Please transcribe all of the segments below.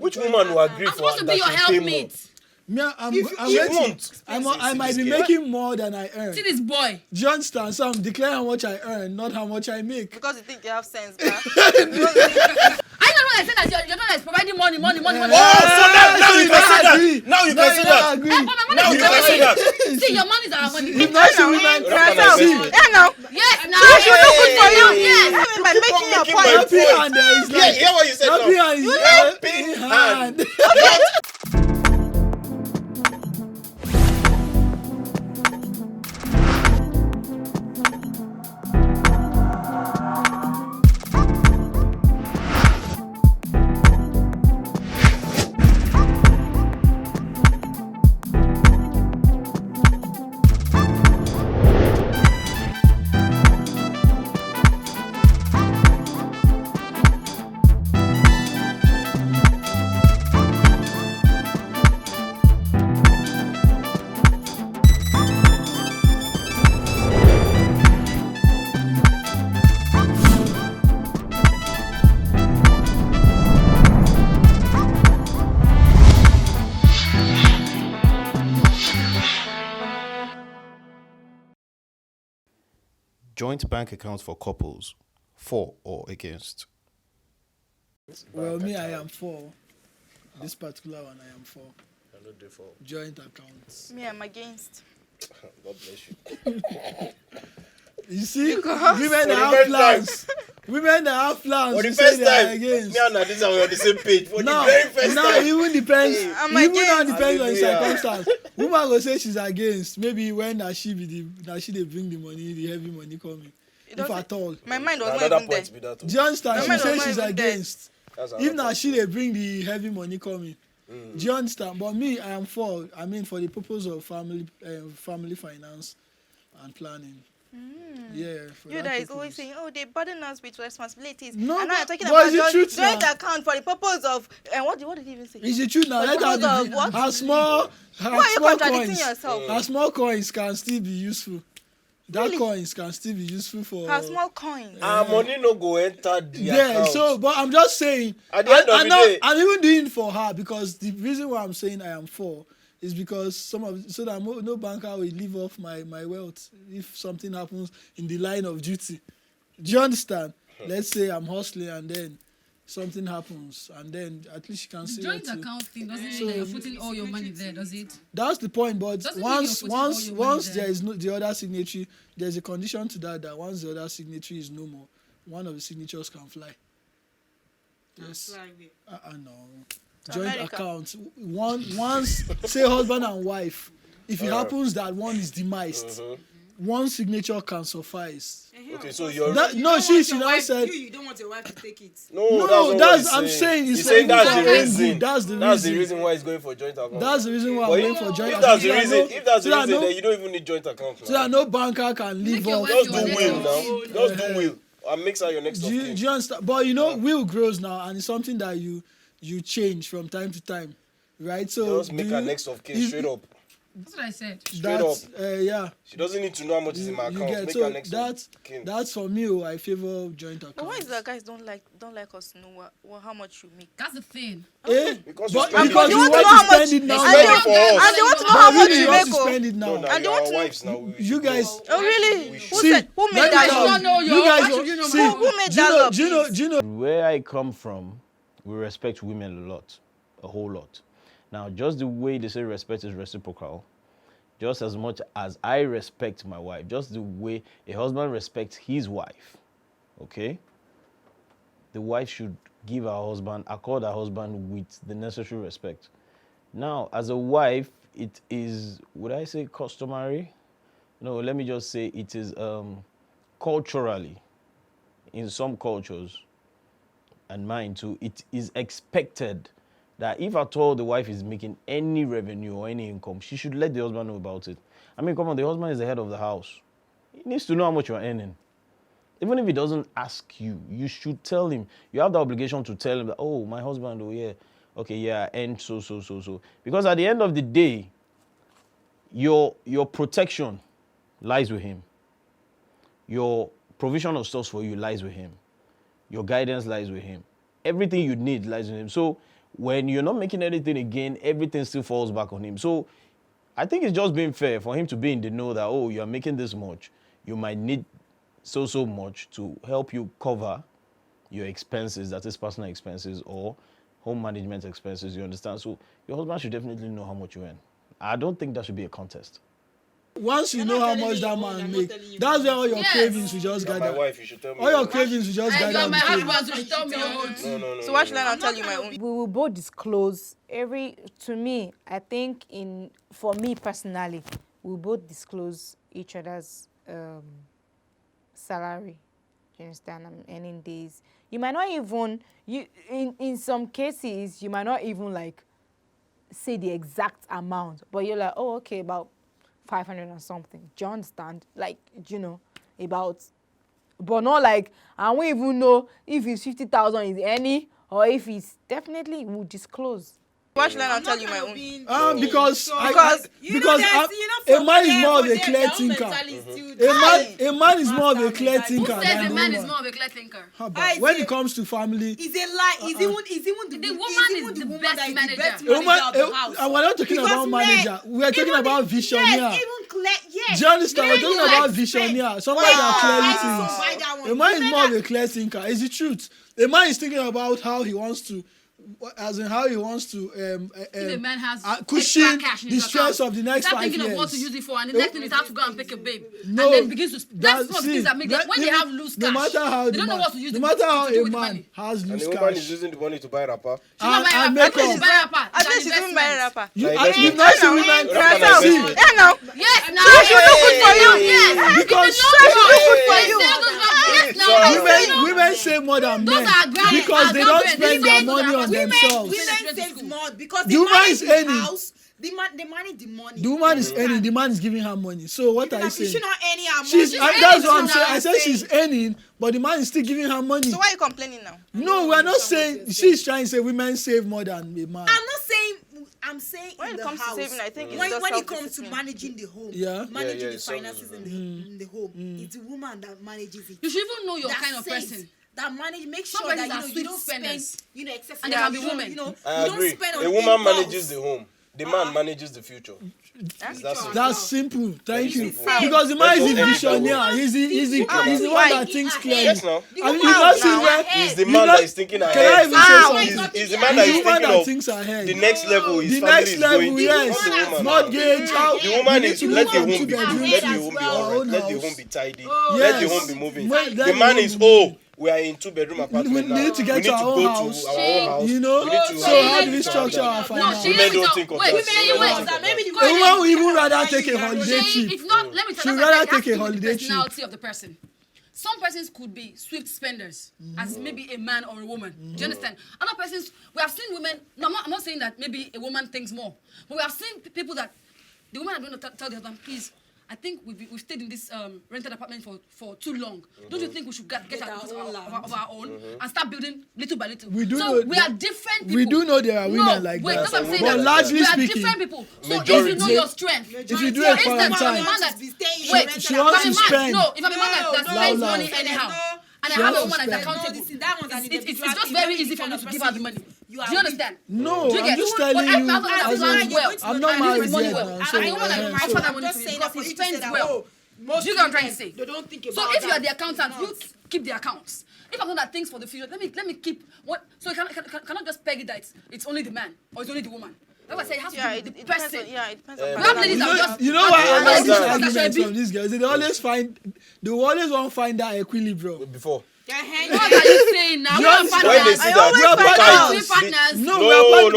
Which woman will agree I'm for supposed to be your that she pay more? helpmate. Me, I might be See making more than I earn. See this boy. Do you understand? So I'm declaring how much I earn, not how much I make. Because you think you have sense, bruh. I don't know. I said that you're not like providing money. Oh, so now you can say that. Now you can say that. Now you can say that. See, your money is our money. If not, she women Yes, now. So she look good for you. Yes. I mean, by making your making point. my happy hand there is like Hear what you said happy now. hand is Helping hand. Joint bank accounts for couples, for or against? Well, me, I am for. This particular one, I am for. I don't do for. Joint accounts. Me, I'm against. God bless you. You see, Because- women For the that have first plans. Women that have plans. For the you say first they are time, against. me and Nadisa were on the same page. For Now, the very first now time. even depends. I'm Even now against. depends on the Hallelujah. circumstance. Woman go say she's against. Maybe when that she they bring the money, the heavy money coming. It If doesn't- at all. My mind was not Another even there. point be that. Do you understand? My She mind was says not she's even there. against. That's If another now point. she they bring the heavy money coming. Do you understand? But me, I am for. I mean, for the purpose of family finance and planning. Yeah. For You that is purpose. always saying, oh, they burden us with responsibilities. No, and now you're talking but about it's the truth joint now. account for the purpose of what did he even say? Is it true now? For Let the her purpose be. of what? Her small Why are you contradicting coins. yourself? Her small coins can still be useful. That Really? coins can still be useful for. Her small coins. Our money no go enter the Yeah, account. so but I'm just saying. At the end of the day- I'm even doing it for her because the reason why I'm saying I am for is because so that no banker will live off my wealth if something happens in the line of duty. Do you understand? Let's say I'm hustling and then something happens and then at least you can see Joint what account thing doesn't mean that you're putting all your money there, does it? That's the point, but Doesn't mean once you're putting all your money once there. there is no the other signatory, there's a condition to that once the other signatory is no more, one of the signatures can fly. Yes. No. Joint America. account. Once say husband and wife. If it happens that one is demised, one signature can suffice. Okay, so you're No, she now said. You don't want your wife to take it. No, that's I'm saying he's it's saying that's for the own reason. good. That's the That's the reason. reason why he's going for joint account. That's the reason why I'm But going for joint if account. that's the So that reason, no- if that's the so that reason, no- then you don't even need joint account. so that no banker can live your off. wife Just do your will next now. Just do will. And makes her your next of Do kin. you understand? But you know, will grows now, and it's something that you change from time to time, right? So Just make her next of kin straight up. That's what I said. That's yeah. She doesn't need to know how much is in my You account. get Make so her next of kin. that's for me. I favor joint account. But why is that guys don't like us to know how much you make? That's the thing. Because But you spend because it. you want to want know to how much- spend it now. Spend it for us. And they want to know But how much really, you you make. want to spend it No, now. now And they you're want our to- wives now. we You should guys. go. Oh really? We Who See, said? Who made let me that tell law? don't know, you yo. guys Why don't- should you know see, more? Who made do you that know? law, Do you know? Where I come from, we respect women a lot, a whole lot. Now, just the way they say respect is reciprocal, just as much as I respect my wife, just the way a husband respects his wife, okay? The wife should give her husband, accord her husband with the necessary respect. Now, as a wife, it is, would I say customary? No, let me just say it is culturally, in some cultures, and mine too, it is expected that if at all the wife is making any revenue or any income, she should let the husband know about it. I mean, come on, the husband is the head of the house. He needs to know how much you're earning. Even if he doesn't ask you, you should tell him. You have the obligation to tell him that, oh, my husband, oh yeah, okay, yeah, and so. Because at the end of the day, your protection lies with him. Your provision of stuff for you lies with him. Your guidance lies with him. Everything you need lies with him. So when you're not making anything again, everything still falls back on him. So I think it's just being fair for him to be in the know that, oh, you're making this much. You might need so much to help you cover your expenses, that is personal expenses or home management expenses, you understand? So your husband should definitely know how much you earn. I don't think that should be a contest. Once you know how much that man make, that's where all your cravings will just gather. My wife, you should tell me. All your cravings will just gather. My husband, so you tell me your own. No. So why should I not tell you my own? We will both disclose to me, I think for me personally, we'll both disclose each other's salary. Do you understand? I'm earning days. You might not even, in some cases, you might not even like say the exact amount, but you're like, oh, okay, about 500 or something. Do you understand? Like, you know, but not like, I won't even know if it's 50,000 is any, or if it's definitely, we'll disclose. Why should I not tell you my own? Because a man is more of a clear thinker. A man is more of a clear thinker. Who says a man is more of a clear thinker? When it comes to family, it's a lie. It's even the woman is the best manager. And we're not talking about manager. We're talking about visionaire. Yes, even clear. Yes. Do you understand? We're talking about visionaire. Somebody that clearly thinks. A A man is more of a clear thinker. It's the truth. A man is thinking about how he wants to. As in how he wants to if a man has cushion cash in the his stress account, of the next 5 years. Thinking of what to use it for, and the next thing is have to go and pick a babe, No, and then begins to. That's what things that make them when they have loose cash. No matter how they don't know what to use. No matter how to do a with the man money. has And loose the woman is cash using the money to buy rapper. and make up. I think she's even buying a rapper. You Like you not see women. Rapper See, investment. Yeah, now. Yes, now. She look good for you. Yes, because Yes, now. women save more than men Those are grand- because they don't grand- spend their women- money on themselves. Women save more because The the woman man is is the earning. house. They manage the money. The woman is earning, the man is giving her money. So what are you She's saying? not earning her money. That's earning what I'm too saying. now. I said she's earning, but the man is still giving her money. So why are you complaining now? No, we're not saying. She's trying to say women save more than a man. I'm not saying. I'm saying When in it the comes house. to saving, I think it's when just it comes to self-discipline. managing the home, Yeah. managing Yeah, the it's finances in the home, it's the woman that manages it. You should even know your That kind of saves, person. That manage, make Some sure that persons are you sweet don't spenders. spend, excessive. And they can be women. You know, I you agree. don't spend on A woman impulse. manages the home. The man manages the future. That's simple. Thank you. simple. Because the man is the Let's go. visionaire. He's the one that thinks clearly. Yes, now. I mean, you not see where He's the you man not- that is thinking Can I ahead. even say something? He's the man that He's is the one thinking that of thinks ahead. the next level his The family next is level, going to. yes. Not the woman. Mortgage, how The woman you is need to let move the from home 2 be bedrooms let the to home be our alright. own Let the house. home be tidy. Yes. Let the home be moving. Let The the man home is be we are in 2-bedroom apartment We now. need to get we need to our to own go house. to our own house. You know, We need to so how have do we it structure our No, finance? she Women even don't tell- think of wait, that. wait, Women wait. don't think of Maybe that. the A woman would even rather take a holiday She- trip. It's not. Let me tell She'd you. rather It has take to a do with holiday the trip. personality of the person. Some persons could be swift spenders, as maybe a man or a woman. Do you understand? Other persons, we have seen women. No, I'm not saying that maybe a woman thinks more, but we have seen people that the woman are going to tell the husband, please. I think we've stayed in this rented apartment for too long. Don't you think we should get our of our own and start building little by little? We do so know we are different people. We do know there are women No, like wait, that. that's what I'm saying. But that largely we are speaking, different people. So majority- if you know your strength, if you do for a instance, quarantine, if I'm a man that wait, she wants to if I'm a man, spend. no, if I'm a man that spends Loud. money anyhow, and I She have a wants to woman that's spend. accountable, it's just very easy for me to give her the money. Do you understand? No, Do you I'm get- just but telling I you. found out that as plans in- well. I'm not And he married uses money yet well. now, And so I want to so- transfer that money to him because he spends well. Do you know what I'm trying to say? They don't think about So if you are that. the accountant, you keep the accounts. If I'm not that things for the future, let me keep what. So you cannot just peg it that it's only the man or it's only the woman. That's why I say it has Yeah, to it be the depends person. on, yeah, it depends We on have ladies You that know, just you know why I like these understand. arguments from these girls? They always want to find that equilibrium. Before. What are you saying now? We are Just- partners. When they see I that always the find tide out. We is- partners. No,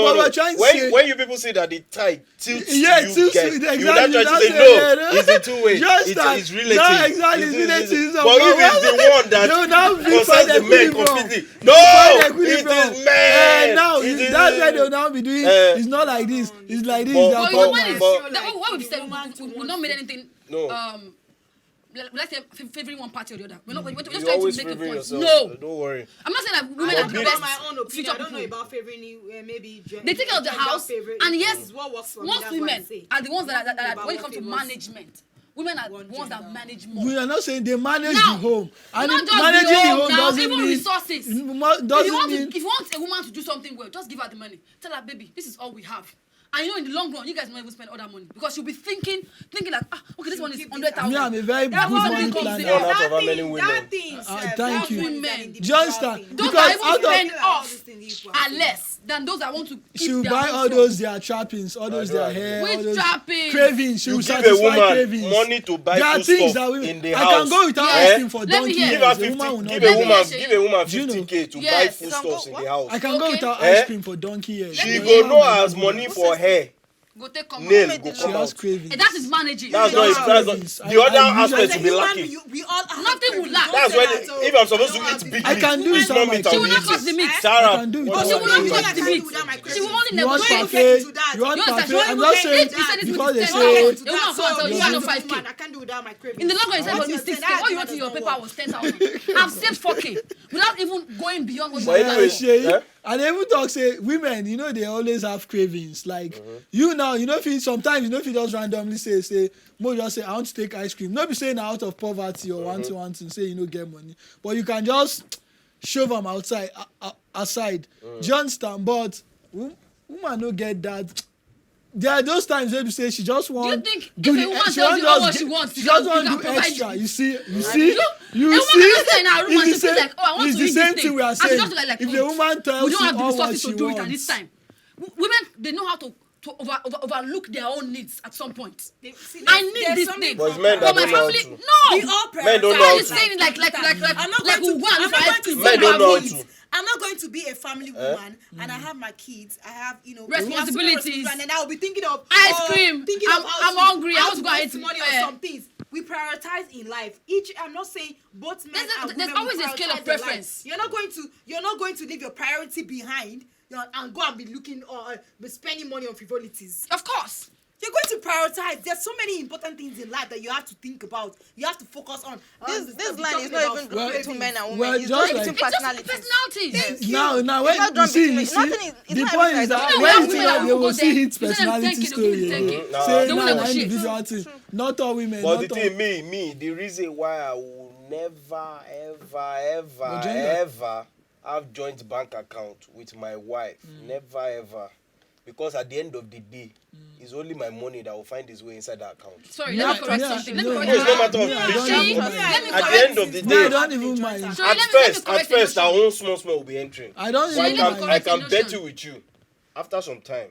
we're trying to say. When you people say that the tide tilts Yeah, you tilts guys, you, you exactly, would not try to that's say it, no. yeah, It's a two-way. Just It's that. relative. No, exactly, it's It's relative. But if it's the one They will that now be concerns find the men equilibrium. completely, no, Find it equilibrium. is men. Now It is- that's why they will now be doing. It's not like this. It's like this. But- They are But but- woman partners. is but- what we said. We not made anything. No. Let's say favoring one party or the other. We're just You trying to always make a favoring point. yourself. No, Don't worry. I'm not saying that women I are the don't best my own opinion. future I don't know people. about favoring maybe. They take care of the house, and yes, what works for me. most that's what I women say. are the ones that About when it what comes to favors. management, women are the ones that manage more. We are not saying they manage Now, the home. And not just managing the the home home now, doesn't even mean resources. Doesn't mean If you want a woman to do something well, just give her the money. Tell her, baby, this is all we have. And you know, in the long run, you guys won't even spend all that money because you'll be thinking like, okay, this one is 100,000. me, I'm a very good That one money comes planner. in. One out of how many women? That thing, thank you. Women. Do you understand? Those Because that out even of spend off are less than those that want to keep she will their buy home all from. those their trappings, all those their hair, all Which those trappings? cravings. She You will give a satisfy woman cravings. money to buy There are food things stuff that women, in the I house. can go without Yes. asking for Let me donkey hear. Give her years. A woman will 50. not Give a do woman. that. Give a woman Do you know? 50K to buy Yes. food stuffs in the house. I can go Okay. without Eh? ice cream for donkey years. She But go a know woman as will not money do for hair. Go take come Nail out. go that. She come has out. cravings. And that is managing. That's She not has it. That's not cravings. the other I aspect usually- to be lacking. We all have Nothing will lack. That's when if I'm supposed to eat big I meat, can do it small without meat my She I will will not eat cut the it. meat. Sarah, I can do it what without She do will you not do? cut the meat. my She will only You want negotiate. parfait? to that. You want You understand? parfait? I'm She not will saying say it's because they 10,000. say They will not come and tell you you're you have doing- 5K. I can't do without my cravings. In the long run, you said What for me you're saying, 6K. What you wrote in your paper was 10,000. I've saved 4K without even going beyond what you But have anyway, done. eh? And they even talk say women, you know, they always have cravings. Like you now, you know, if you sometimes you know if you just randomly say, Mo just say I want to take ice cream. Not be saying out of poverty or want to say you know get money, but you can just shove them aside. Do you understand? But woman no get that. There are those times where you say she just want. Do you think do if the- a woman she tells want you how just much get- she wants, she you just can want to do provide extra. it? You see, A woman cannot stay in her room and It's she the feels like, oh, I want it's to the eat same this thing we are And she saying. just like, If oh, the woman tells we don't you have the all what resources she to do it at this wants, time. Women, they know how to overlook their own needs at some point. See, I need there's this something thing. But it's For men that my don't know how family, to. We no. all Men don't know Why how are you to. saying it like I'm not we going go and to. I'm look for not ice going to. cream? Men don't know how to. I'm not going to be a family woman and I have my kids. I have Responsibilities. and then I will be thinking of Ice cream. Thinking I'm of how hungry. I how want to go and waste eat, money on some things. We prioritize in life. I'm not saying both men and women. There's always will a scale of prioritize their preference. life. You're not going to leave your priority behind. And go and be looking or be spending money on frivolities. Of course. You're going to prioritize. There's so many important things in life that you have to think about. You have to focus on. This line is not even Well, between men and women. well, it's just just like- between It's just personalities. personalities. now when It's not you done see, between you me. see, Nothing is- the it's point not is that everybody when that you way. see that they will Women see will his go there. personality Instead of story. thinking, eh. they'll give it 10K. Say They will nah, negotiate. individual thing. Not all women. But not the all. thing, the reason why I will never, ever, gender. ever have joint bank account with my wife, never, ever, because at the end of the day, it's only my money that will find its way inside the account. Sorry, Yeah, let me correct yeah, something. Let no, me No, correct it's no something. matter of Yeah, I don't relationship. even Let mind. me At the correct end of the No, I day, don't even mind. Sorry, at let me first, correct our your own small will be entering. I don't So I even let me mind. can correct bet your you with you. After some time,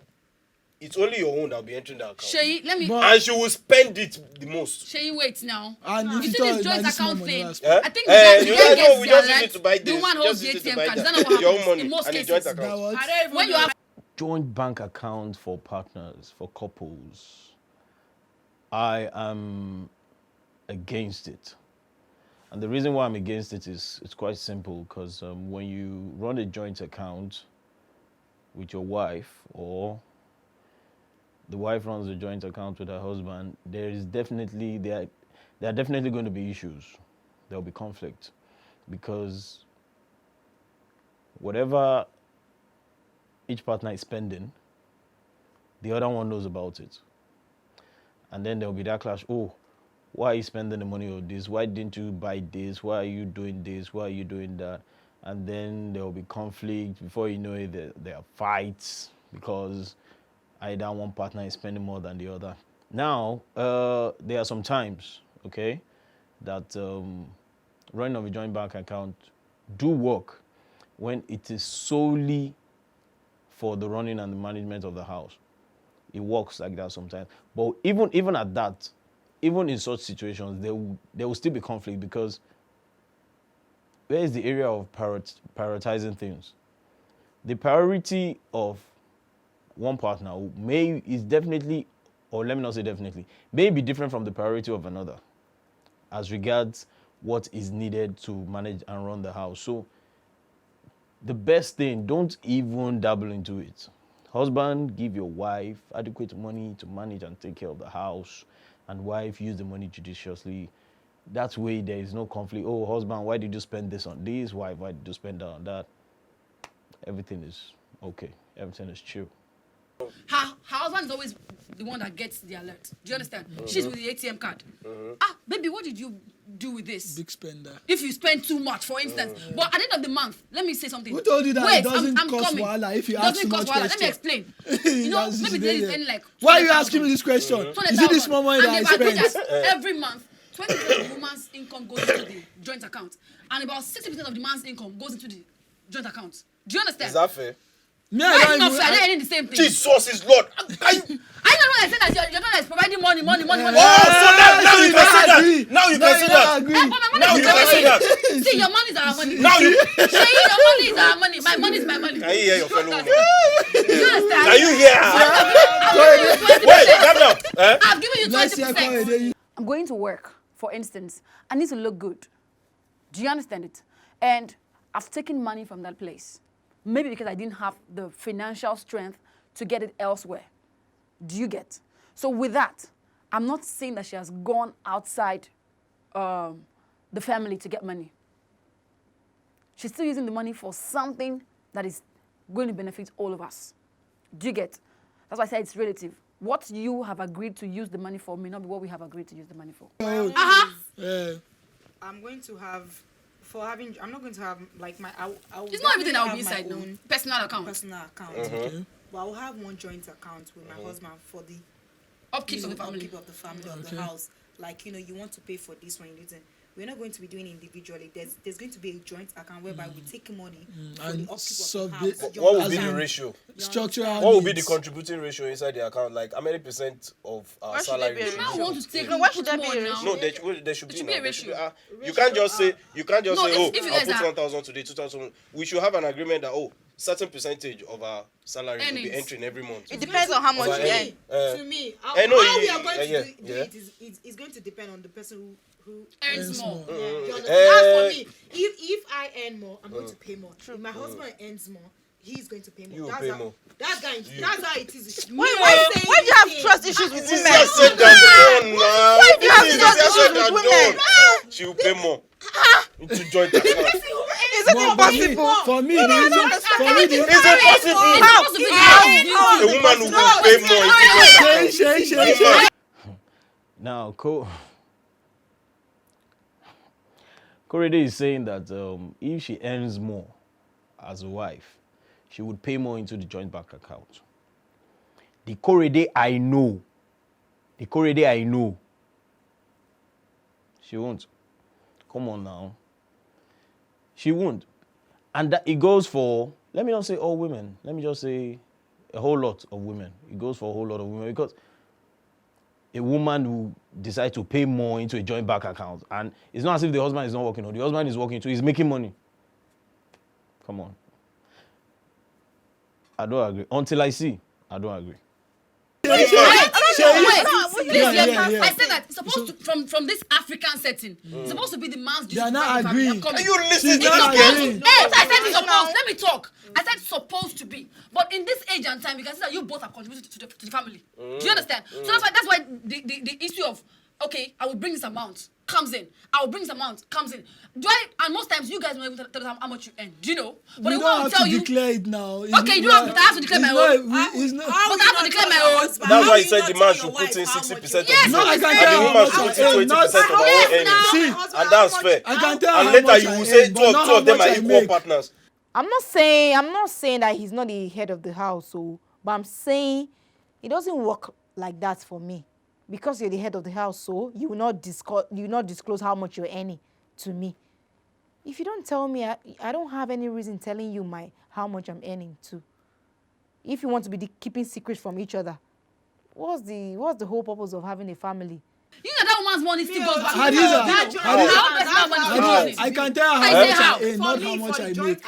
it's only your own that will be entering the account. Shay, let me. But- And she will spend it the most. Shay, wait now. And You if see you this talk joint like this small account money, thing? that's- Eh? I think You the guys guy know gets we their just use right. it to buy The this. woman holds Just the use it to ATM buy card. Is that. that not what Your happens? money In most and the cases. joint account. That was When you have Joint bank account for partners, for couples, I am against it. And the reason why I'm against it is it's quite simple because when you run a joint account with your wife or the wife runs a joint account with her husband, there are definitely going to be issues. There will be conflict because whatever each partner is spending, the other one knows about it. And then there will be that clash. Oh, why are you spending the money on this? Why didn't you buy this? Why are you doing this? Why are you doing that? And then there will be conflict. Before you know it, there are fights because either one partner is spending more than the other. Now, there are some times, okay, that running of a joint bank account do work when it is solely for the running and the management of the house. It works like that sometimes. But even at that, even in such situations, there will still be conflict because where is the area of prioritizing things? The priority of one partner is definitely, or let me not say definitely, may be different from the priority of another as regards what is needed to manage and run the house. So the best thing, don't even dabble into it. Husband, give your wife adequate money to manage and take care of the house, and wife, use the money judiciously. That way there is no conflict. Oh, husband, why did you spend this on this? Wife, why did you spend that on that? Everything is okay. Everything is chill. her husband is always the one that gets the alert. Do you understand? She's with the ATM card. Baby, what did you do with this? Big spender. If you spend too much, for instance. But at the end of the month, let me say something. Who told you that Wait, it doesn't I'm cost coming. wahala if you It ask doesn't too cost much wahala. Let me question? explain. You know, That's maybe there. there is any like. Why are you asking me this question? 20,000. Is it this small money that I And they've agreed spent? that every month, 20% of the woman's income goes into the joint account, and about 60% of the man's income goes into the joint account. Do you understand? Is that fair? Me, Why I is don't it not even- fair? They're eating the same thing. Jesus is Lord. Can you? I don't know when I said that you're not like providing money. Oh, so now you can say that. Now you can say that. agree. But my money Now is you my can say money. that. See, your money is our money. Now you. Shay, your money is our money. My money is my money. Can you hear your fellow woman? Do you understand? Can you hear her? Wait, calm down. I've given you Let's hear 20%. Korede. I'm going to work, for instance. I need to look good. Do you understand it? And I've taken money from that place. Maybe because I didn't have the financial strength to get it elsewhere. Do you get? So with that, I'm not saying that she has gone outside the family to get money. She's still using the money for something that is going to benefit all of us. Do you get? That's why I say it's relative. What you have agreed to use the money for may not be what we have agreed to use the money for. Yeah. I'm going to have, I'm not going to have like my. It's not everything that will be definitely inside have my now. own Personal account. personal account. But I will have one joint account with my husband for the Upkeep of the family. upkeep of the family of the house. Like, you want to pay for this one, you need to. We're not going to be doing it individually. There's going to be a joint account whereby we take money for the And upkeep of the house. What would be As the in- ratio? Structural What would be the needs. contributing ratio inside the account? Like how many percent of our Why should salary? there be a should I be don't want to put take in? No, why should there more be a now. ratio? No, there should be. should be a There should be. ratio. You can't just say. You can't just No, say. if Oh, it I'll is put that- 1,000 today, 2,000. We should have an agreement that certain percentage of our salary will be Earnings. entering every month. It depends on how much Over you any- earn. To me, I know how you- we are going to yeah, do yeah. it is going to depend on the person who Earns more. Yeah, you understand? Eh. That's for me. If I earn more, I'm going to pay more. If my husband earns more, he's going to pay more. You will That's pay how, more. That's how it is. Why do you have trust issues with It's women? easier said than done now. Why do you have It's trust easier said issues with than women? done. She will pay more. Into joint account. Is it But impossible? for me, the reason, for me, the Is it possible? It's supposed to be A woman will pay more into joint account. Now, Korede is saying that if she earns more as a wife, she would pay more into the joint bank account. The Korede I know, she won't. Come on now. She won't. And that it goes for, let me not say all women, let me just say a whole lot of women. It goes for a whole lot of women because a woman will decide to pay more into a joint bank account. And it's not as if the husband is not working, or the husband is working too, he's making money. Come on. I don't agree. Until I see, I don't agree. Wait, please, Yeah. I said that it's supposed to from this African setting. It's supposed to be the man's duty. They are to not provide the family. agreeing. I'm coming. Are you listening to She's not this girl? agreeing. Hey, I said it's supposed. Let me talk. I said supposed to be. But in this age and time, you can see that you both have contributed to the family. Do you understand? So that's why the issue of, okay, I will bring this amount comes in. I will bring this amount comes in. And most times you guys don't even tell them how much you earn. Do you know? But You the woman don't will have tell to you. declare it now. Okay, you don't have to. I have to declare my own. It's not. But I have to declare my own. That's why he said the man should put in 60% of Yes, the No, I and can the tell woman how should much put I in earn. 20% of her own Yes, earnings. now. See, And that's fair. I can tell And how later much you I will say earn, two but not of them how are much I equal make. partners. I'm not saying that he's not the head of the house, but I'm saying it doesn't work like that for me. Because you're the head of the house, so you will not disclose how much you're earning to me. If you don't tell me, I don't have any reason telling you how much I'm earning too. If you want to be keeping secrets from each other, what's the whole purpose of having a family? You know that woman's money still goes back. Hadiza, I can tell her I how say much how. I earn, not how much I make.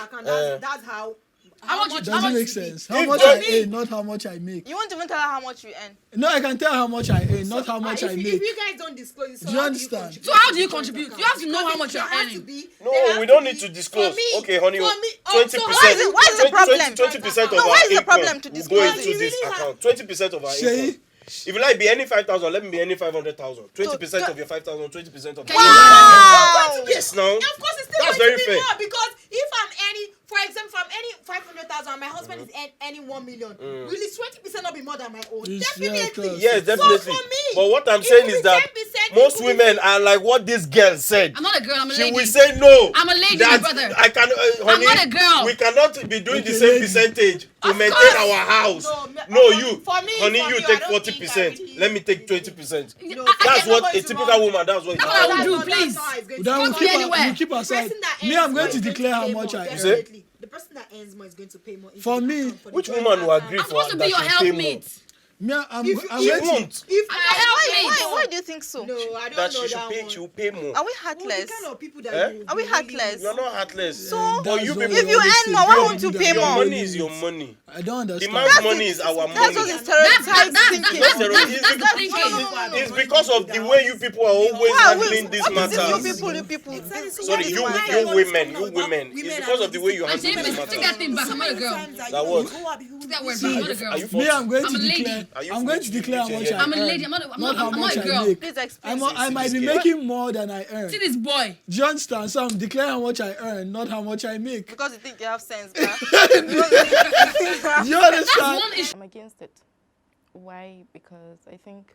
That's how. How much Doesn't make should sense. be? How If much just- I earn, not how much I make. You won't even tell her how much you earn. No, I can tell how much I earn, not how much I If make. you guys don't disclose it, so Do you how understand? contribute So how do to you the joint contribute? account? You have to know how much There you're has to earning. be- No, there has we don't to need be- to disclose. for me- Okay, honey, for me- 20%. so why is it the problem? 20% of Why our is the problem to income will go disclose into it? this account. 20% of our Shay, income. If you like be any 5,000, let me be any 500,000. 20% of your 5,000, 20% of your Wow. Yes, now. Of course, it's still That's going very to be fair. more because if I'm earning, for example, if I'm earning 500,000 and my husband is earning 1 million, will his 20% not be more than my own? It's- yeah, of Definitely. course. Yes, definitely. So for me, but what I'm it saying could is be that 10%, most it could be women are like what this girl said. I'm not a girl, I'm a She lady. will say no. I'm a lady, that my brother. I can, honey, not a girl. We cannot be doing the Okay, same lady. percentage to Of maintain course. our house. No, You, for me, honey, for you me, I take don't think I 40%. really- Let me take 20%. No, That's I'm what not a going to typical wrong. woman. That's what. That's what I would do, That's please. not how it's going to Then be. we'll Can't keep, go anywhere. we'll keep The aside. person that Me, earns I'm going more to is declare how pay much more, I say? earn. definitely. The person that earns more is going to pay more. into For the me, account, for the Which joint woman will account. agree I'm for supposed to that be your she pay more? helpmate. Me, I'm If going She to. won't. If I'm I your helpmate. Why do you think so? no, I don't That know she should that pay. one. She will pay more. Are we Well, the heartless? kind of people that Eh? you Are we really heartless? You're not heartless. And But that's you what people- we If you always earn say, more, why people won't you that pay don't Your more? money do is it. your money. I don't The understand. man's money is our That's money. just a That's stereotype the thinking. thinking. It's because of the way you people are always Why are we- handling this what is this matter. you people? Exactly. So Sorry, that is you why women. women It's are because of the way you not handle Actually, this take matter. that thing back. I'm not a girl. That what? Take that word See, back. I'm not a girl. Are you Me, I'm going I'm to a lady. declare. Are you I'm going to declare how much I I'm a earn, lady. I'm not how I'm much not a I girl. make. Please explain. I might be this girl. making more than I earn. See this boy. Do you understand? So I'm declaring how much I earn, not how much I make. Because you think you have sense, bruh. Do you That's understand? one issue. I'm against it. Why? Because I think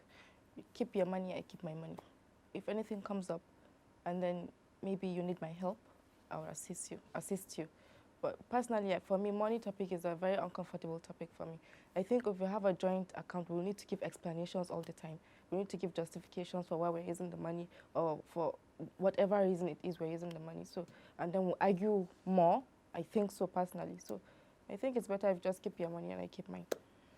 you keep your money, I keep my money. If anything comes up and then maybe you need my help, I'll assist you. But personally, for me, money topic is a very uncomfortable topic for me. I think if we have a joint account, we need to give explanations all the time. We need to give justifications for why we're using the money or for whatever reason it is we're using the money. So, and then we'll argue more. I think so personally. So I think it's better if you just keep your money and I keep mine.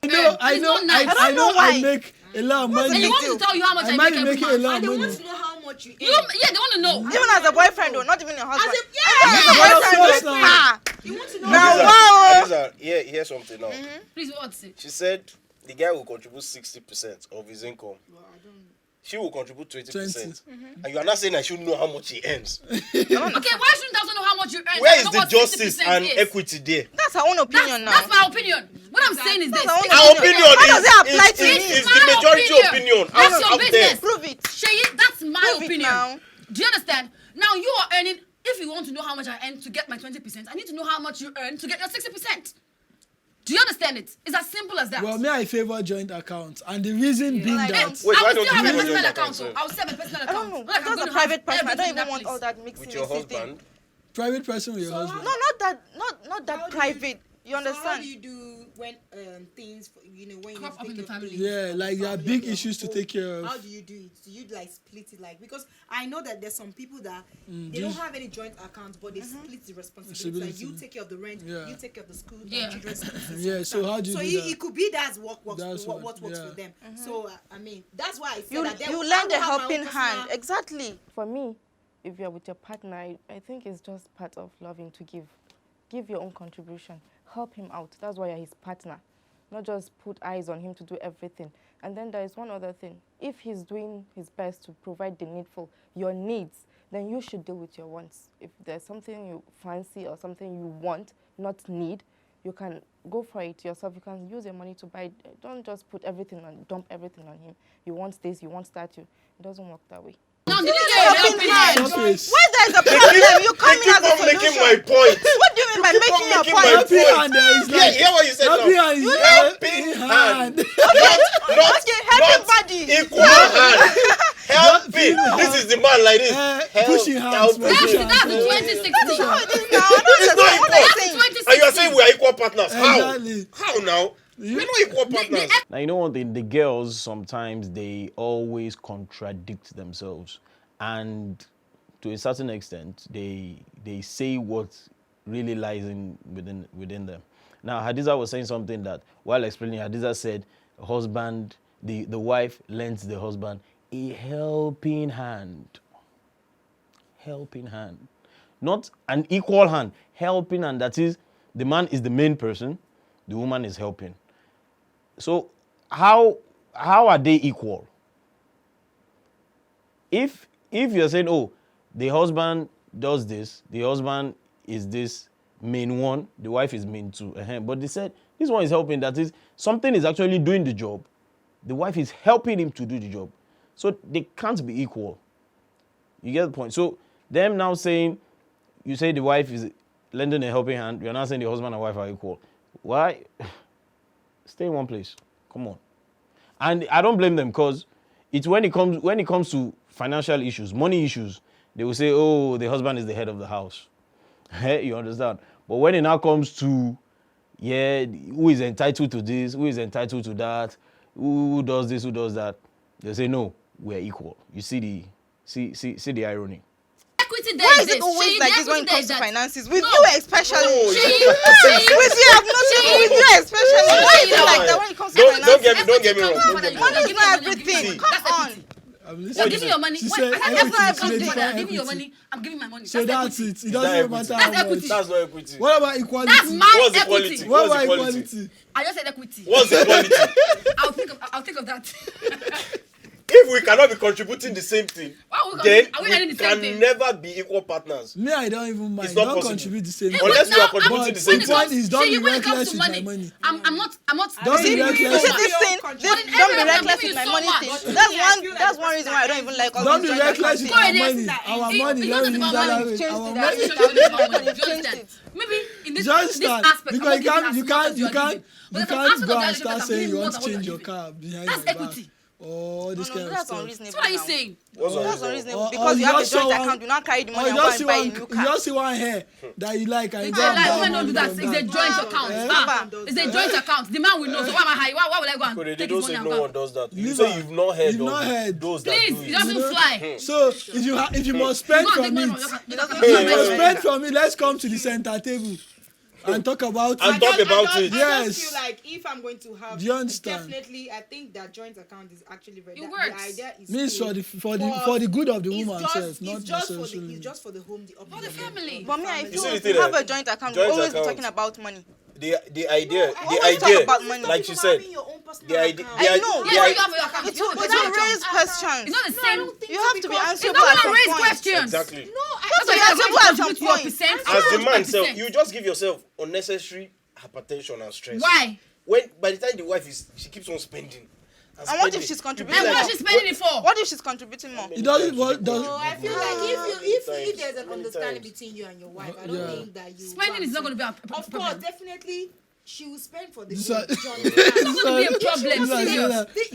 I It's know, not nice. I know why. I make a lot of money. And you want me to tell you how much I I might make be every making a month. lot And of they money. want to know how much you earn. Yeah, they want to know. Even as a boyfriend, though, not even your husband. Yeah, As a Yeah, boyfriend, of course though, now. ah, you want to know Now, how wow. Here's something now. Please, what's it? She said the guy will contribute 60% of his income. She will contribute 20%. And you are not saying I should know how much he earns. Okay, why shouldn't I also know how much you earn? Where I is know the what justice 60% and is. equity there? That's her own opinion now. That's my opinion. What I'm saying is this. That's Think our Our about opinion How does it apply is, to is, me? is My the majority opinion That's out, your out business. there. Prove it. Shay, that's my Prove it opinion. now. Do you understand? Now you are earning. If you want to know how much I earn to get my 20%, I need to know how much you earn to get your 60%. Do you understand it? It's as simple as that. Well, me, I favor joint accounts, and the reason being Like, that Wait, I why will don't still you have a use personal joint account. account, So sir? I'll still have a personal I account. don't know. Like, I'm Just going a to private have person. I don't everything in even want place. all that mixing. With your husband? private person with your So husband. No, not that How do private. You So how understand? do you do when things, when you Crop up need in to the take care of family. things Yeah, from like the there are family big of your issues to home? take care of. How do you do it? Do you like split it like, because I know that there's some people that they these- don't have any joint accounts, but they split the responsibility. Like you take care of the rent, Yeah. you take care of the school, Yeah. and children's school fees, Yeah, you so understand? how do you So do it, that? it could be that's what works That's what what- works yeah. for them. So I mean that's why I said You that you I lend will a have my own helping hand. personal- Exactly. For me, if you're with your partner, I think it's just part of loving to give. Give your own contribution. Help him out. That's why you're his partner. Not just put eyes on him to do everything. And then there is one other thing. If he's doing his best to provide the needful, your needs, then you should deal with your wants. If there's something you fancy or something you want, not need, you can go for it yourself. You can use your money to buy. Don't just put everything on, dump everything on him. You want this, you want that. It doesn't work that way. No, did you get a helping hand? Surface. When there's a problem, you come They in keep as a on making my solution. point. What do you mean by keep on making your making my point? Helping point. hand there is Yeah, like hear what you said helping now. hand is Helping hand. Not Okay, helping body. equal hand. Helping. Helping This is the man like this. pushing hands, helping. man. Pushing That's hands. the 2016. How it is now? I don't It's not understand what equal. I'm saying. And you are saying we are equal partners. How? Exactly. How now? We're not equal partners. Now, you know one thing, the girls sometimes they always contradict themselves, and to a certain extent, they say what really lies within them. Now, Hadiza was saying something that while explaining, Hadiza said, husband, the wife lends the husband a helping hand. Helping hand. Not an equal hand, helping hand. That is, the man is the main person, the woman is helping. So how are they equal? If you're saying, oh, the husband does this, the husband is this main one, the wife is main two, but they said this one is helping, that is, something is actually doing the job, The wife is helping him to do the job. So they can't be equal. You get the point? So them now saying, you say the wife is lending a helping hand, you're not saying the husband and wife are equal. Why? Stay in one place. Come on. And I don't blame them because it's when it comes to financial issues, money issues, they will say, oh, the husband is the head of the house. You understand? But when it now comes to, who is entitled to this, who is entitled to that, who does this, who does that, they say, no, we're equal. You see the irony. Equity there Why is exists. it always Shay, like the this when it equity comes to there is finances? With No. you especially. Shay, With you, I've noticed. With you especially. Why is it like that when it comes to finances? Don't get me wrong. Don't get me Money wrong. is not everything. Come on. I'm giving your money. She When said I equity, have she money, define I'm giving you your equity. money. I'm giving my money. So that's equity. it. It Is doesn't that matter equity? how That's much. equity. That's not equity. What about equality? That's my What's equity. equality? What What's about equality? equality? I just said equity. What's equality? I'll think of that. If we cannot be contributing the same thing, Why are we then are we earning we the same can thing? never be equal partners. Me, I don't even mind. It's not Don't possible. contribute the same. Hey, thing. Unless but we are now, contributing the same The point thing. is, don't be when it comes reckless to with my money, money. I'm not. Don't be See, reckless. you You see Don't this thing? Don't Don't be I'm reckless giving with my you so money much. thing. But That's one reason why I don't even like all Don't these be joint reckless with accounting. our Go money. ahead. Our It- money. it's Let not me use about that money. way. Changed Our it. money. It's not about money. You've Just changed that. it. Maybe in this Just this stand aspect, because I'm not giving as much as you are can't giving. But there's some go and aspect of start that saying you I'm want to giving change more your than what car behind That's your back. equity. Oh, this kind of That's stuff. unreasonable. So what are you now. saying? What's That's unreasonable? unreasonable Or because you you have a just joint saw one- account. You not carry the money Or and you go just and buy a see new one, car. you just see one hair that you like and you It's go a and lie. buy Women don't money do that. from It's a that. joint account. It's a joint account. The man will know. So why am I high? Why will I go and They take don't his say money no and one go? does that. You Leave say her. you've not heard You've not heard. those that Please, do it it. doesn't fly. So if you must spend Go and take from money it, from your account. if you must spend from it, let's come to the center table and talk about And it. talk about it. I Yes. just feel like if I'm going to have, Do you understand? definitely, I think that joint account is actually very. It The works. idea is Means cool, for the good of the it's woman just- herself, not it's just for the necessarily. it's just for the home, the For the family. But me, I see feel the if thing you have there? a joint account, Joint you always be account. talking about money. The idea, always talk about money. like you said, your own personal the idea, account. I know. the Yes, idea, you have your account. It You will have your raise account. questions. It's not the same. You have to be It's answerable not at gonna some raise point. questions. exactly. No, That's So why you you have to go at some contribute your point. percent. As the man 100%. self, you just give yourself unnecessary hypertension and stress. Why? When by the time the wife she keeps on spending. And what if she's contributing And more? what is she spending it for? What if she's contributing more? It doesn't. What does? No, I feel like if there's an Many understanding times. between you and your wife, I don't Yeah. think that you Spending is not going to be a Of course, problem. definitely, she will spend for the So- home, joint account. It's not going to be a problem. She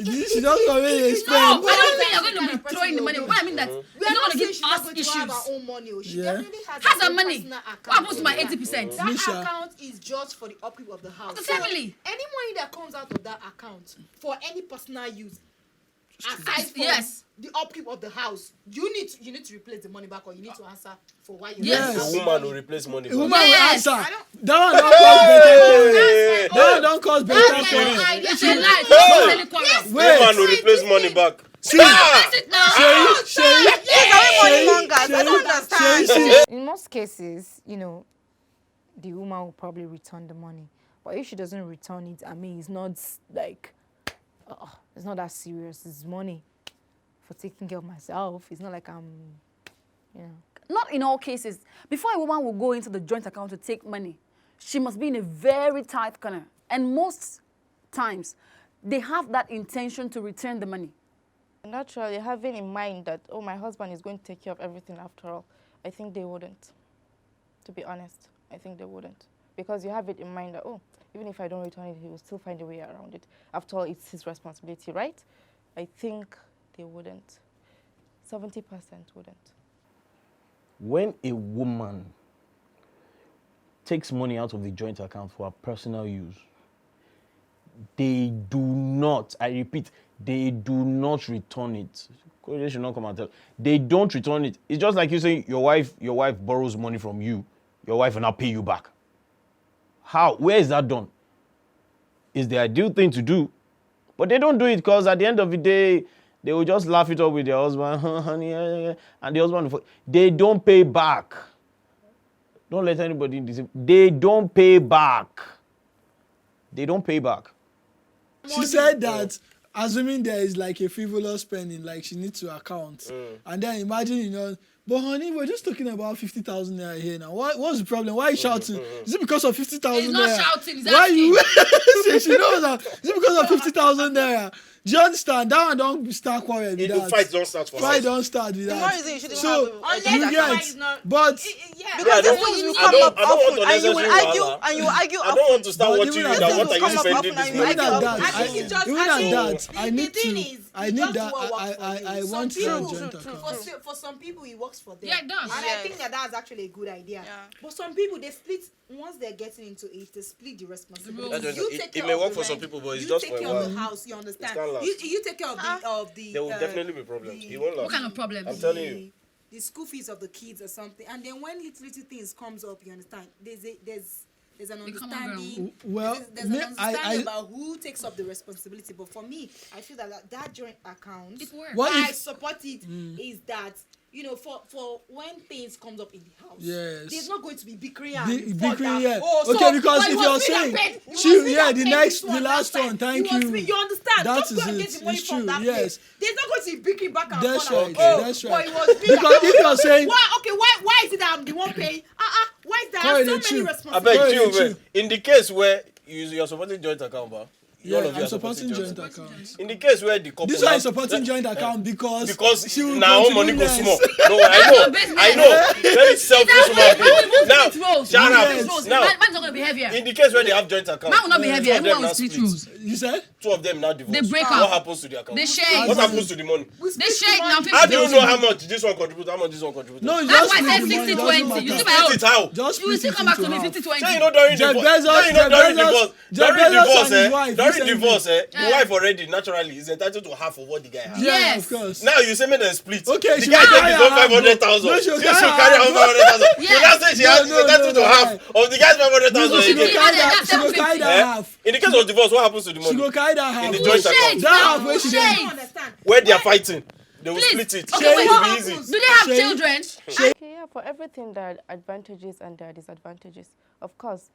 Serious. she just already No, explain. I don't think you're going to be throwing the money. What I mean that We you're are not not going to saying give she's not us going to have her issues. own money. She Yeah. definitely has Has her own money. personal What account. happens to my 80%? That Misha. account is just for the upkeep of the house. The family. So any money that comes out of that account for any personal use, aside from Yes. the upkeep of the house, you need to replace the money back, or you need to answer for why you Yes. The woman will replace money. A for woman will Yes. answer. That one don't cause better. That one don't cause better That's for my her. idea. It's a lie. Don't tell it quarrel. Woman will replace money back. See, That's it now. Shay, Are we money mongers? I don't understand. In most cases, the woman will probably return the money. But if she doesn't return it, I mean, it's not like, it's not that serious. It's money for taking care of myself. It's not like Not in all cases. Before a woman will go into the joint account to take money, she must be in a very tight corner. And most times, they have that intention to return the money. Naturally, having in mind that, oh, my husband is going to take care of everything after all, I think they wouldn't. To be honest, I think they wouldn't. Because you have it in mind that, oh, even if I don't return it, he will still find a way around it. After all, it's his responsibility, right? I think they wouldn't. 70% wouldn't. When a woman takes money out of the joint account for her personal use, they do not, I repeat, they do not return it. They should not come and tell. They don't return it. It's just like you saying your wife borrows money from you. Your wife will not pay you back. How? Where is that done? It's the ideal thing to do. But they don't do it because at the end of the day, they will just laugh it up with their husband, honey, and the husband, they don't pay back. Don't let anybody deceive. They don't pay back. They don't pay back. She said that, assuming there is like a frivolous spending, like she needs to account. And then imagine, but honey, we're just talking about 50,000 naira here now. What's the problem? Why are you shouting? Is it because of 50,000 naira? He's not shouting, he's Why asking. you? She knows that. Is it because of 50,000 naira Do you understand? That one don't start quarrel with that. Fight don't start for Fight house. don't start with The more that. reason you shouldn't So have you a get, but Yeah. because Yeah, this one will I come don't- up I don't want often and you will unnecessary argue wahala. and you will argue I don't want to start But watching even you. at That that- what are you come up spending often this and you money? even at argue that, often. I think it's just- even I at think that, the I need thing to. is, I it need just that. won't work for I you. want Some that people- joint true, account. For some people, it works for them. Yeah, it does. And I Yes. think that's actually a good idea. Yeah. But some people, they split, once they're getting into it, they split the responsibility. I don't know. You It take care may of work the for some rent, people, but it's you just take for a care of the while. house, you understand? can't last. You take care of the There will definitely be problems. the- It won't last. What kind of problems? I'm telling you. the school fees of the kids or something, and then when little things comes up, you understand, there's an The common ground. understanding. Well, there's me- an understanding I- about who takes up the responsibility. But for me, I feel that joint account, It works. What why I if- support it is that, you know, for when things comes up in the house, Yes. there's not going to be bickering Bickering, yeah. Oh, Okay, so, because but if it you're was me that saying, paid- it was she- me yeah, that the paid next- this the last time. one, thank It was you. me, you understand? That Just is go and it. get the money It's from true, that yes. place. There's not going to be bickering back and That's forth. right, Oh, that's but right. it was me Because that- if you're saying- why is it that I'm the one paying? Why is there Correct, so it's true. many I responsibilities? beg Very you, true. man. In the case where you're supporting joint account, ba, Yeah, all of you I'm are supporting joint accounts. In the case where the couple This one now- is supporting joint account because she will now money contribute go less. small. No, I know. Very selfish woman. Now, Roles. shut up. Yes. Now, Mine's not gonna be heavier. in the case where they have joint account, Mine will not be heavier. two of them Everyone will now split split. rules. You said? Two of them now divorce. They break What up. happens to the account? They share. What happens to the money? They share it now. How do you know how much this one contribute? How much this one contribute? No, That's just why I split said the money, 60-20. doesn't You see matter. my Split it how? Just You will split still it come back into to me half. 50-20. Say you know during Jeff divorce. Bezos- Say you know Jeff during Bezos- divorce. Jeff During Bezos divorce, and his wife during recently. divorce, the Yeah. wife already naturally is entitled to half of what the guy has. Yeah, Yes. of course. Now you say me they split. Okay, the she guy will take carry his own her half, 500,000. no, She she will should carry carry her her half. 500,000. Yeah. You now say she No, has no, entitled no, to no, half of the guy's 500,000 No, she go again. carry Yeah, that. She go carry that Eh? half. In the case of divorce, what happens to the She go money? carry that half. In the Who joint shades account. That now? half where she Who dey- I shades? don't understand. Where they are fighting, they will Please. split it. Okay, It wait, will what be happens? easy. Do they have Shade. children? Okay, yeah, for everything there are advantages and there are disadvantages. Of course,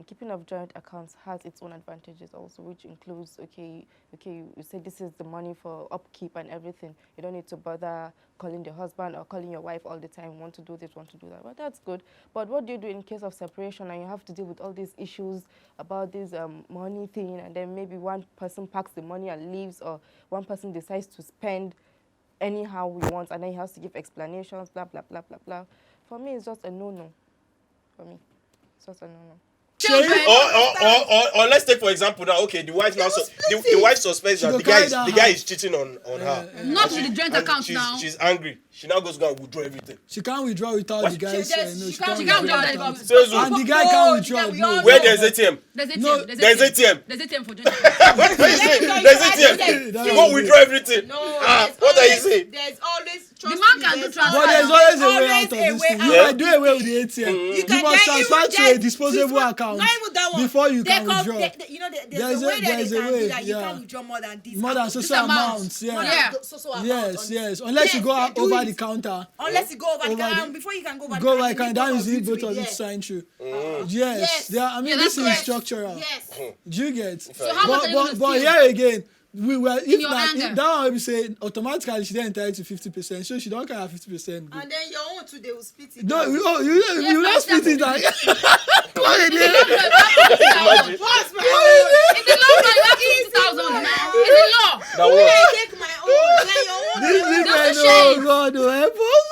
keeping of joint accounts has its own advantages also, which includes, okay, you say this is the money for upkeep and everything. You don't need to bother calling the husband or calling your wife all the time, want to do this, want to do that. Well, that's good. But what do you do in case of separation and you have to deal with all these issues about this money thing, and then maybe one person packs the money and leaves, or one person decides to spend anyhow he wants, and then he has to give explanations, blah, blah, blah, blah, blah. For me, it's just a no-no. For me, it's just a no-no. Children. Or let's take for example now. Okay, the wife now the wife suspects She that go the carry that guy half. is cheating on her. Not And with the joint and account now. She's angry. She now goes to go and withdraw everything. She can't withdraw without What? the guy's. She just- No, she she can't can't withdraw withdraw without without. the Sezu. And the guy can't withdraw. we all No. Where there's ATM? There's ATM. No, there's ATM. There's ATM for joint account. There's ATM. That's You go it. withdraw everything. No, What are you saying? There's always The man can do transfer. But there's always a way out of this thing. You out. might do away with the ATM. You can must get transfer even to get a disposable account Not even that one. before you They can come- withdraw. you know, there's There's a way that they there's a can way, do that. You yeah. can't withdraw more than this. More than amount. so This amount. amounts, More yeah. than so amount Yes, on- yes. Unless you go Yes, they do over it. the counter. Unless you go over the Over counter, the- and before you can go over Go the like counter, and that is you it, need both to of be it there. sign through. Yes. Yes. There, I mean, Yeah, this that's is correct. structural. Yes. Do you get? So how much are you But gonna but steal? here again, we were if your that anger? if that one we say automatically she then entitled to 50%, so she don't carry 50%. And then your own too, they will split it. No, down. you not split it like. Go ahead, In yeah. the What's my long run, you have 50,000 now. It's the law. That own? was I take my own. Then your own. These That's women, a shame. oh God, oh help us.